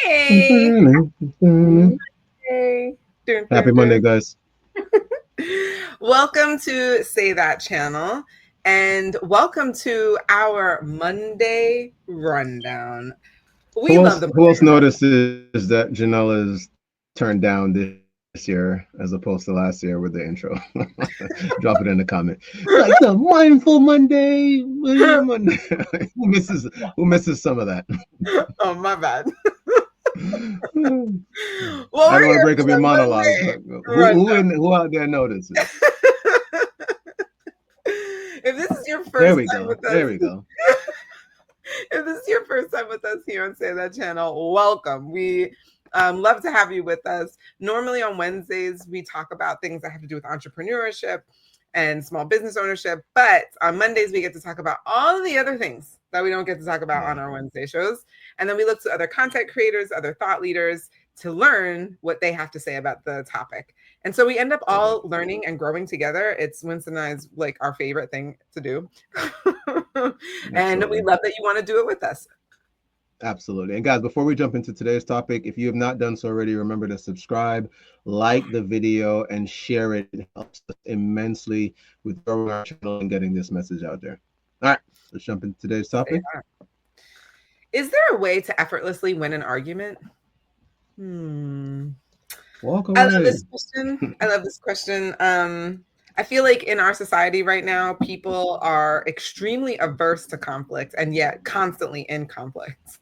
Hey. Hey. Happy Monday, guys. Welcome to Say That channel and welcome to our Monday rundown. We love the Who else Monday notices that Janelle is turned down this year as opposed to last year with the intro? Drop it in the comment. Like the mindful Monday, rundown. Monday. who misses some of that? Oh, my bad. I Well, don't want to we're break here up for your the monologue, but Monday rundown. who out there notices? If this is your There first we time go. with There us, we go. if this is your first time with us here on Say That channel, welcome. We love to have you with us. Normally on Wednesdays, we talk about things that have to do with entrepreneurship and small business ownership. But on Mondays, we get to talk about all of the other things that we don't get to talk about on our Wednesday shows. And then we look to other content creators, other thought leaders to learn what they have to say about the topic. And so we end up all learning and growing together. It's Winston and I's like our favorite thing to do. And we love that you want to do it with us. Absolutely. And guys, before we jump into today's topic, if you have not done so already, remember to subscribe, like the video, and share it. It helps us immensely with growing our channel and getting this message out there. All right, let's jump into today's topic. Is there a way to effortlessly win an argument? Walk I love away. this question. I love this question. I feel like in our society right now, people are extremely averse to conflict and yet constantly in conflict.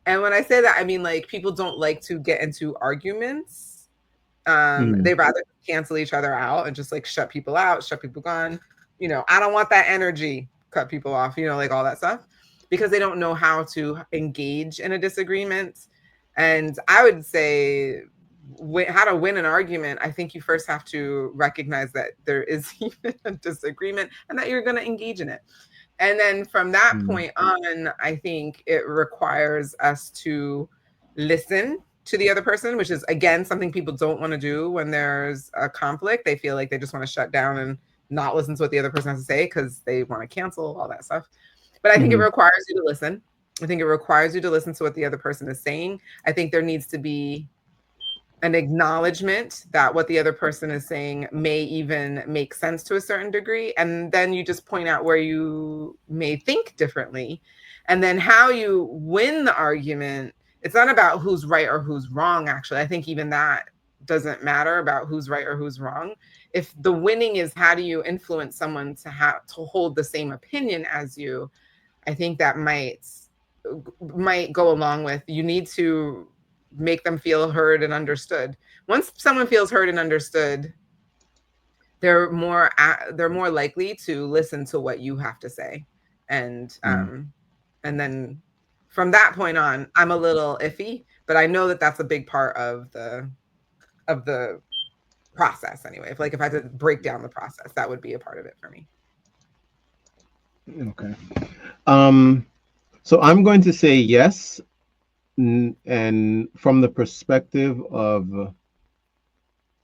And when I say that, I mean like people don't like to get into arguments. They rather cancel each other out and just like shut people out, shut people gone. You know, I don't want that energy, cut people off, you know, like all that stuff, because they don't know how to engage in a disagreement. And I would say how to win an argument, I think you first have to recognize that there is even a disagreement and that you're going to engage in it. And then from that point on, I think it requires us to listen to the other person, which is, again, something people don't want to do when there's a conflict. They feel like they just want to shut down and not listen to what the other person has to say because they want to cancel all that stuff. But I think it requires you to listen. I think it requires you to listen to what the other person is saying. I think there needs to be an acknowledgement that what the other person is saying may even make sense to a certain degree. And then you just point out where you may think differently. And then how you win the argument, it's not about who's right or who's wrong, actually. I think even that doesn't matter about who's right or who's wrong. If the winning is how do you influence someone to hold the same opinion as you, I think that might go along with you need to make them feel heard and understood. Once someone feels heard and understood, they're more likely to listen to what you have to say. And then from that point on, I'm a little iffy, but I know that that's a big part of the process anyway. If I had to break down the process, that would be a part of it for me. Okay. So I'm going to say yes, and from the perspective of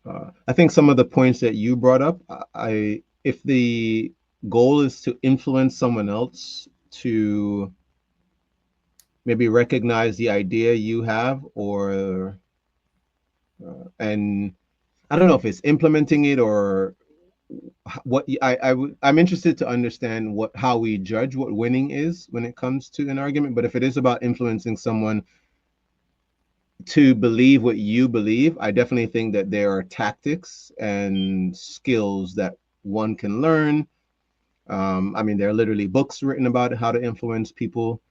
I think some of the points that you brought up, if the goal is to influence someone else to maybe recognize the idea you have, or and I don't know if it's implementing it or what I'm interested to understand how we judge what winning is when it comes to an argument. But if it is about influencing someone to believe what you believe, I definitely think that there are tactics and skills that one can learn. I mean, there are literally books written about how to influence people.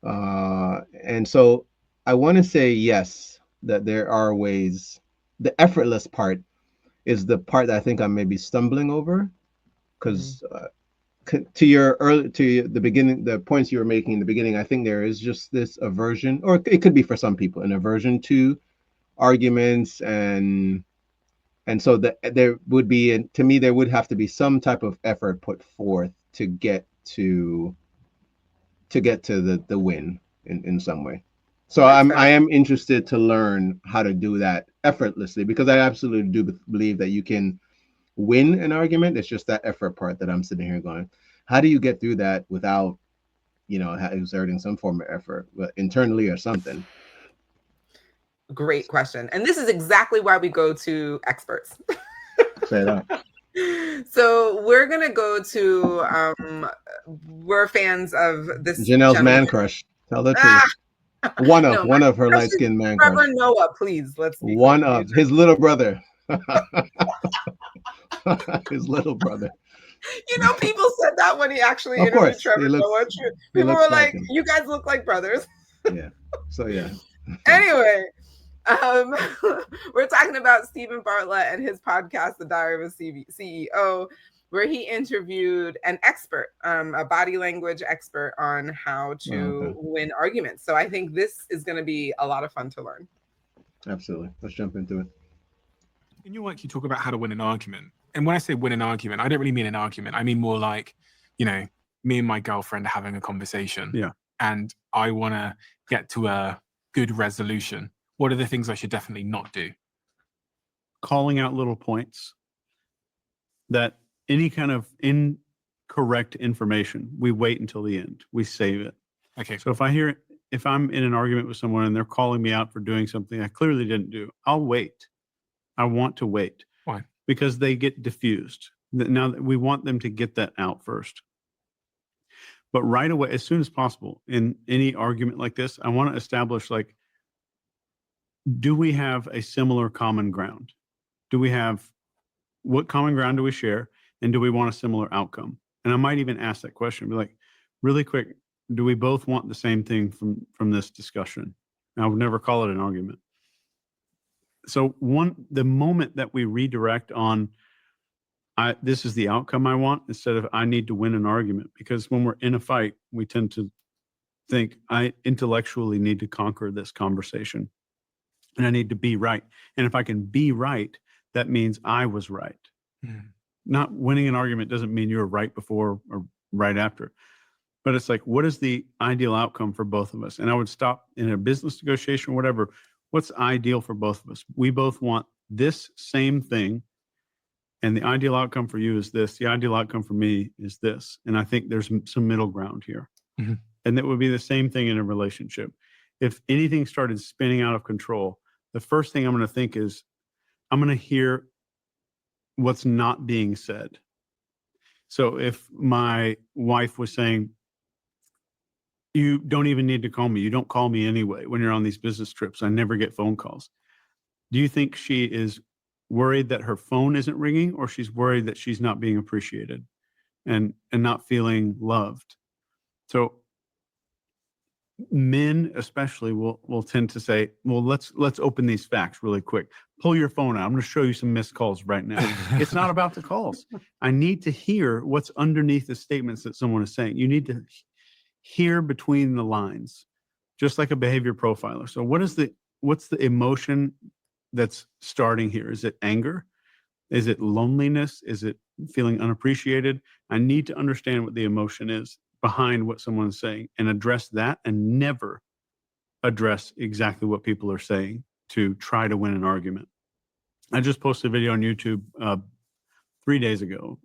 And so I want to say yes, that there are ways. The effortless part is the part that I think I'm maybe stumbling over, because to the beginning, the points you were making in the beginning, I think there is just this aversion, or it could be for some people an aversion to arguments, and so that there would be, and to me, there would have to be some type of effort put forth to get to the win in some way. So I am interested to learn how to do that effortlessly, because I absolutely do believe that you can win an argument. It's just that effort part that I'm sitting here going, how do you get through that without, exerting some form of effort, internally or something? Great question. And this is exactly why we go to experts. Say that. So we're going to go to, we're fans of this Janelle's gentleman. man crush. Tell the truth. One No, of her light-skinned man crush. Trevor Noah, please. Let's be One clear. of his little brother. His little brother. You know, people said that when he actually Of interviewed course, Trevor Noah. People were like, him. "You guys look like brothers." Yeah. So yeah. Anyway, we're talking about Stephen Bartlett and his podcast, The Diary of a CEO, where he interviewed an expert, a body language expert on how to win arguments. So I think this is going to be a lot of fun to learn. Absolutely. Let's jump into it. In your work, you talk about how to win an argument. And when I say win an argument, I don't really mean an argument. I mean more like, you know, me and my girlfriend are having a conversation. Yeah. And I want to get to a good resolution. What are the things I should definitely not do? Calling out little points that any kind of incorrect information, we wait until the end. We save it. Okay. So if I'm in an argument with someone and they're calling me out for doing something I clearly didn't do, I'll wait. I want to wait. Why? Because they get diffused. Now we want them to get that out first. But right away, as soon as possible, in any argument like this, I want to establish, like, do we have a similar common ground? What common ground do we share? And do we want a similar outcome? And I might even ask that question, be like, really quick, do we both want the same thing from this discussion? And I would never call it an argument. So the moment that we redirect on, this is the outcome I want, instead of I need to win an argument, because when we're in a fight, we tend to think I intellectually need to conquer this conversation and I need to be right. And if I can be right, that means I was right. Not winning an argument doesn't mean you were right before or right after, but it's like, what is the ideal outcome for both of us? And I would stop in a business negotiation or whatever. What's ideal for both of us? We both want this same thing. And the ideal outcome for you is this. The ideal outcome for me is this. And I think there's some middle ground here. Mm-hmm. And that would be the same thing in a relationship. If anything started spinning out of control, the first thing I'm going to think is, I'm going to hear what's not being said. So if my wife was saying, you don't even need to call me. You don't call me anyway when you're on these business trips. I never get phone calls. Do you think she is worried that her phone isn't ringing, or she's worried that she's not being appreciated and not feeling loved? So men especially will tend to say, well, let's open these facts really quick. Pull your phone out. I'm going to show you some missed calls right now. It's not about the calls. I need to hear what's underneath the statements that someone is saying. You need to hear between the lines, just like a behavior profiler. So what's the emotion that's starting here? Is it anger? Is it loneliness? Is it feeling unappreciated? I need to understand what the emotion is behind what someone's saying and address that, and never address exactly what people are saying to try to win an argument. I just posted a video on YouTube 3 days ago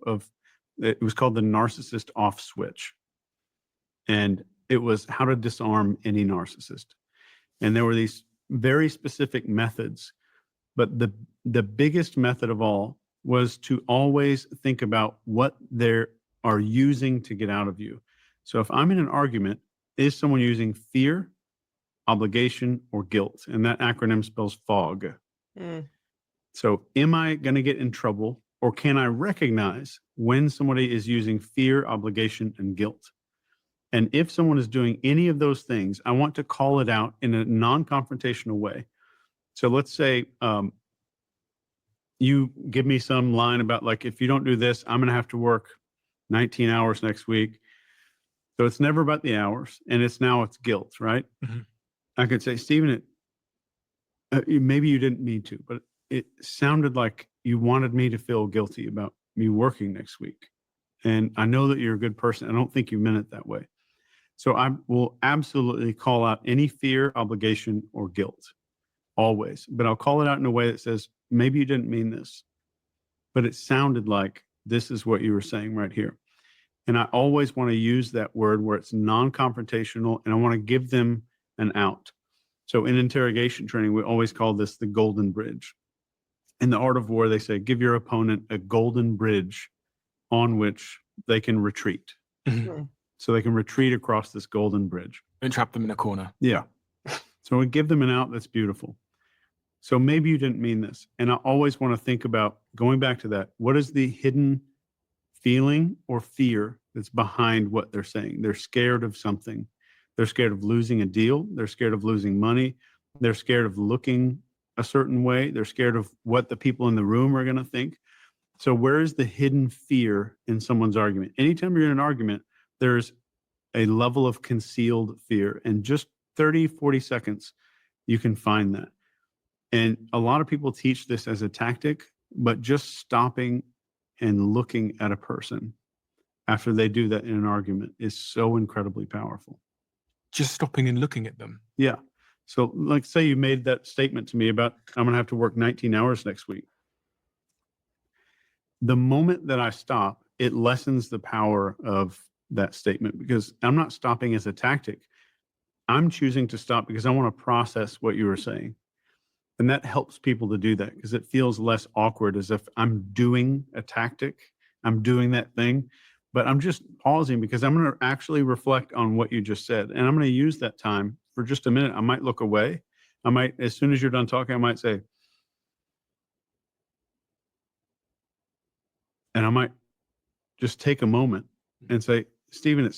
it was called The Narcissist Off Switch. And it was how to disarm any narcissist. And there were these very specific methods, but the biggest method of all was to always think about what they are using to get out of you. So if I'm in an argument, is someone using fear, obligation, or guilt? And that acronym spells FOG. So am I going to get in trouble, or can I recognize when somebody is using fear, obligation, and guilt? And if someone is doing any of those things, I want to call it out in a non-confrontational way. So let's say you give me some line about, like, if you don't do this, I'm going to have to work 19 hours next week. So it's never about the hours, and it's guilt, right? Mm-hmm. I could say, Stephen, maybe you didn't mean to, but it sounded like you wanted me to feel guilty about me working next week. And I know that you're a good person. I don't think you meant it that way. So I will absolutely call out any fear, obligation, or guilt, always. But I'll call it out in a way that says, maybe you didn't mean this, but it sounded like this is what you were saying right here. And I always want to use that word where it's non-confrontational, and I want to give them an out. So in interrogation training, we always call this the golden bridge. In the art of war, they say, give your opponent a golden bridge on which they can retreat. So they can retreat across this golden bridge. Don't trap them in a corner. Yeah. So we give them an out that's beautiful. So maybe you didn't mean this. And I always want to think about going back to that. What is the hidden feeling or fear that's behind what they're saying? They're scared of something. They're scared of losing a deal. They're scared of losing money. They're scared of looking a certain way. They're scared of what the people in the room are going to think. So where is the hidden fear in someone's argument? Anytime you're in an argument, there's a level of concealed fear. And just 30, 40 seconds, you can find that. And a lot of people teach this as a tactic, but just stopping and looking at a person after they do that in an argument is so incredibly powerful. Just stopping and looking at them. Yeah. So like say you made that statement to me about, I'm going to have to work 19 hours next week. The moment that I stop, it lessens the power of that statement because I'm not stopping as a tactic. I'm choosing to stop because I want to process what you were saying. And that helps people to do that because it feels less awkward as if I'm doing a tactic. I'm doing that thing, but I'm just pausing because I'm going to actually reflect on what you just said. And I'm going to use that time for just a minute. I might look away. I might, as soon as you're done talking, I might say, and I might just take a moment and say, Stephen,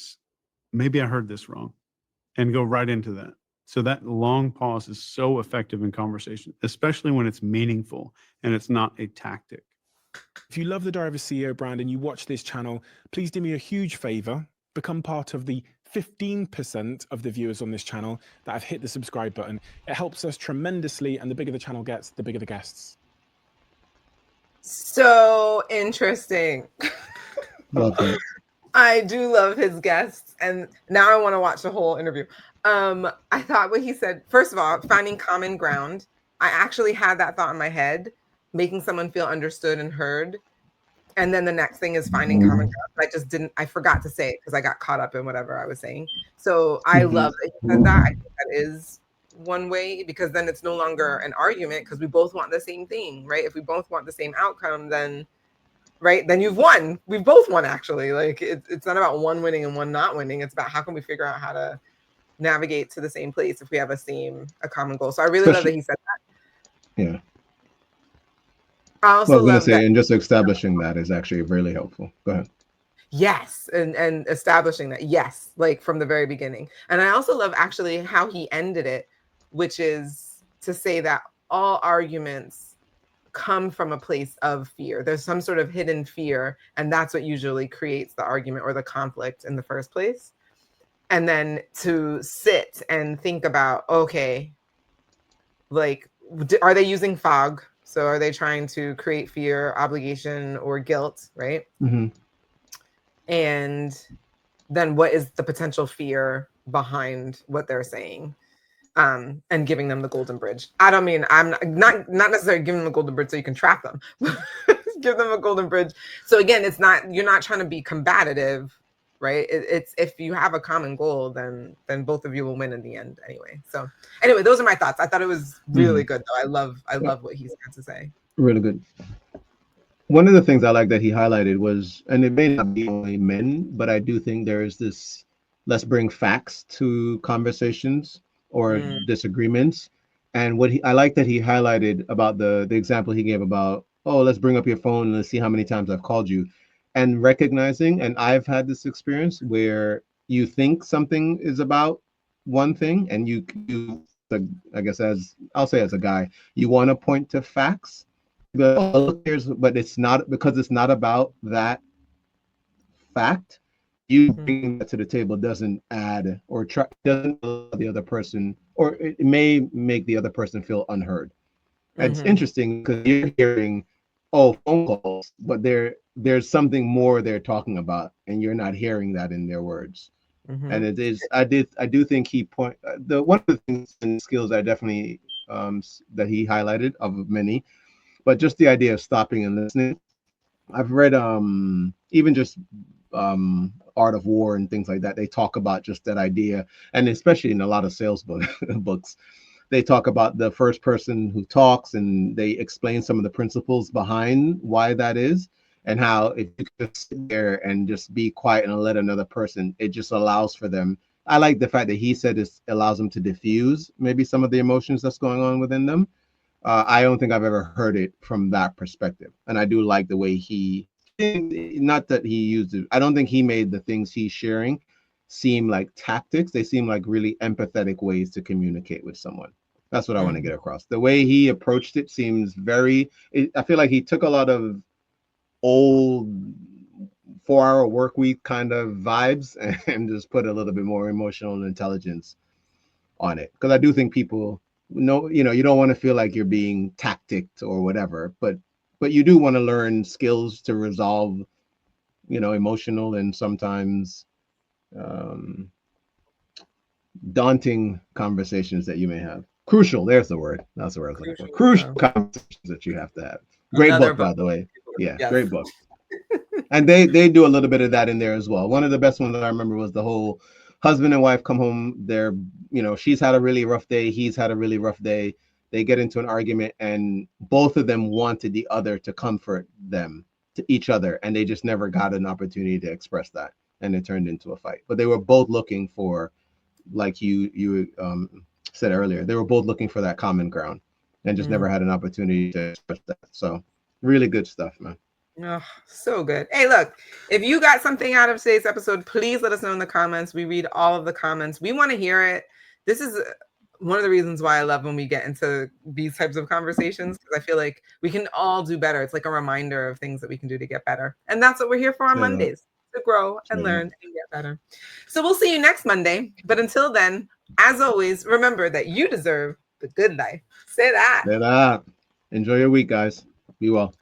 maybe I heard this wrong, and go right into that. So that long pause is so effective in conversation, especially when it's meaningful and it's not a tactic. If you love the Diary of a CEO brand and you watch this channel, please do me a huge favor, become part of the 15% of the viewers on this channel that have hit the subscribe button. It helps us tremendously, and the bigger the channel gets, the bigger the guests. So interesting. Love it. I do love his guests, and now I want to watch the whole interview. I thought what he said, first of all, finding common ground. I actually had that thought in my head, making someone feel understood and heard. And then the next thing is finding common ground. I forgot to say it because I got caught up in whatever I was saying. So I love that he said that. I think that is one way, because then it's no longer an argument because we both want the same thing, right? If we both want the same outcome, then you've won. We both won, actually. Like it's not about one winning and one not winning. It's about how can we figure out how to navigate to the same place if we have a common goal. So I really love that he said that. Yeah. I also love that. And just establishing that is actually really helpful. Go ahead. Yes, and establishing that, yes, like from the very beginning. And I also love actually how he ended it, which is to say that all arguments come from a place of fear. There's some sort of hidden fear, and that's what usually creates the argument or the conflict in the first place. And then to sit and think about, okay, like, are they using fog? So are they trying to create fear, obligation, or guilt, right? Mm-hmm. And then what is the potential fear behind what they're saying? And giving them the golden bridge. I don't mean, I'm not necessarily giving them the golden bridge so you can trap them. Give them a golden bridge. So again, you're not trying to be combative, right? It's if you have a common goal, then both of you will win in the end anyway. So anyway, those are my thoughts. I thought it was really good though. I love what he's got to say. Really good. One of the things I like that he highlighted was, and it may not be only men, but I do think there is this, let's bring facts to conversations or disagreements. And I like that he highlighted about the example he gave about, oh, let's bring up your phone and let's see how many times I've called you. And recognizing, and I've had this experience where you think something is about one thing, and you I guess as a guy, you want to point to facts. But, but it's not, because it's not about that fact. You bringing that to the table doesn't add or doesn't allow the other person, or it may make the other person feel unheard. It's interesting because you're hearing, oh, phone calls, but there's something more they're talking about, and you're not hearing that in their words. And it is, I do think one of the things and skills I definitely that he highlighted of many, but just the idea of stopping and listening. I've read even just Art of War and things like that. They talk about just that idea, and especially in a lot of sales books, they talk about the first person who talks, and they explain some of the principles behind why that is, and how if you just sit there and just be quiet and let another person, it just allows for them. I like the fact that he said it allows them to diffuse maybe some of the emotions that's going on within them. I don't think I've ever heard it from that perspective. And I do like the way he, not that he used it, I don't think he made the things he's sharing seem like tactics. They seem like really empathetic ways to communicate with someone. That's what I want to get across. The way he approached it seems I feel like he took a lot of old 4-hour work week kind of vibes and just put a little bit more emotional intelligence on it. Because I do think people know, you don't want to feel like you're being tacticked or whatever, but you do want to learn skills to resolve, emotional and sometimes daunting conversations that you may have. Crucial, there's the word. That's the word I was looking for. Crucial conversations that you have to have. Great book, by the way. Yeah, yes. Great book. And they do a little bit of that in there as well. One of the best ones that I remember was the whole husband and wife come home. They're, she's had a really rough day. He's had a really rough day. They get into an argument, and both of them wanted the other to comfort them, to each other, and they just never got an opportunity to express that, and it turned into a fight. But they were both looking for, like you said earlier, they were both looking for that common ground, and just never had an opportunity to express that. So really good stuff, man. Oh, so good. Hey, look, if you got something out of today's episode, please let us know in the comments. We read all of the comments. We want to hear it. This is one of the reasons why I love when we get into these types of conversations, because I feel like we can all do better. It's like a reminder of things that we can do to get better. And that's what we're here for on Mondays, to grow and learn and get better. So we'll see you next Monday. But until then, as always, remember that you deserve the good life. Say that. Say that. Enjoy your week, guys. Be well.